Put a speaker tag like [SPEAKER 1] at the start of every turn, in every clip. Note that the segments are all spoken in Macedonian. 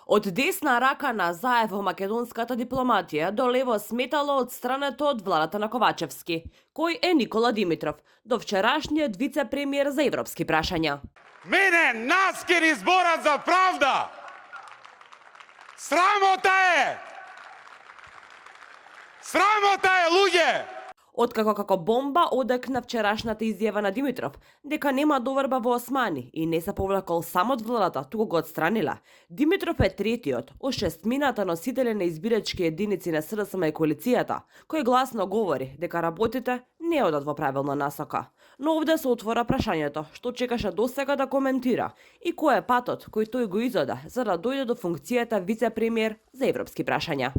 [SPEAKER 1] Од десна рака на Заев во македонската дипломатија до лево сметало од странето од владата на Ковачевски, кој е Никола Димитров, до вчерашниот вице-премиер за европски прашања.
[SPEAKER 2] Мене нас ке ни зборат за правда. Срамота е! Срамота е, луѓе!
[SPEAKER 1] Откако како бомба одекна вчерашната изјава на Димитров дека нема доверба во Османи и не се повлекол само од владата, туку го отстранила, Димитров е третиот од шестмината носители на избирачки единици на СДСМ и коалицијата, кој гласно говори дека работите не одат во правилна насока. Но овде се отвора прашањето што чекаше досега да коментира и кој е патот кој тој го изода за да дојде до функцијата вице-премиер за европски прашања.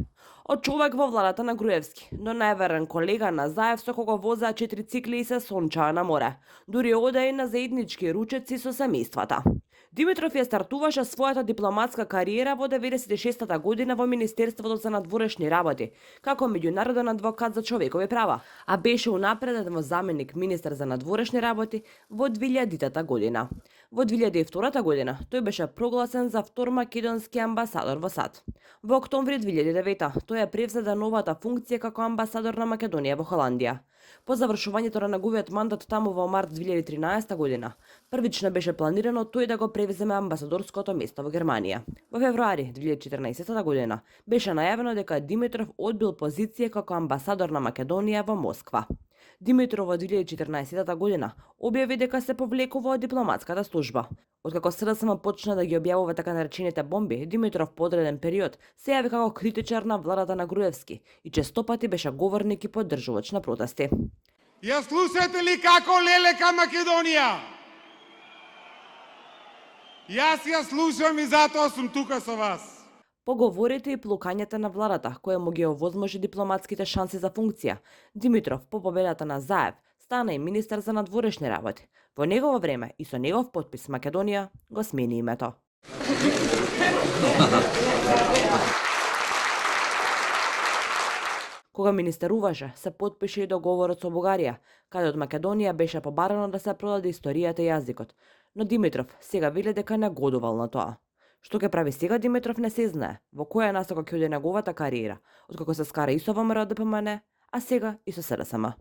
[SPEAKER 1] Од човек во владата на Груевски, но најверен колега на Заев со кого возеа 4 цикли и се сончаа на море. Дури оде и на заеднички ручеци со семејствата. Димитров ја стартуваше својата дипломатска кариера во 96-та година во Министерството за надворешни работи, како меѓународен адвокат за човекови права, а беше унапреден во заменик министер за надворешни работи во 2000-та година. Во 2002 година тој беше прогласен за втор македонски амбасадор во САД. Во октомври 2009 тој ја превзеде новата функција како амбасадор на Македонија во Холандија. По завршувањето на неговиот мандат таму во март 2013 година, првично беше планирано тој да го превземе амбасадорското место во Германија. Во февруари 2014 година беше најавено дека Димитров одбил позиција како амбасадор на Македонија во Москва. Димитров во 2014 година објави дека се повлекува од дипломатската служба. Откако СДСМ почна да ги објавува така наречените бомби, Димитров по одреден период се јави како критичар на владата на Груевски и честопати беше говорник и поддржувач на протести.
[SPEAKER 2] Ја слушате ли како лелека Македонија? Јас ја слушам и затоа сум тука со вас.
[SPEAKER 1] Поговорите и плукањата на владата, која му ги овозможи дипломатските шанси за функција, Димитров по победата на Заев стана и министер за надворешни работи. Во негово време и со негов потпис Македонија го смени името. Кога министеруваше, се потпише и договорот со Бугарија, каде од Македонија беше побарано да се продаде историјата и јазикот, но Димитров сега вели дека не годувал на тоа. Што ќе прави сега Димитров не се знае, во која насока ќе оди неговата кариера, откако се скара и со ВМРО ДПМН, а сега и со СДСМ.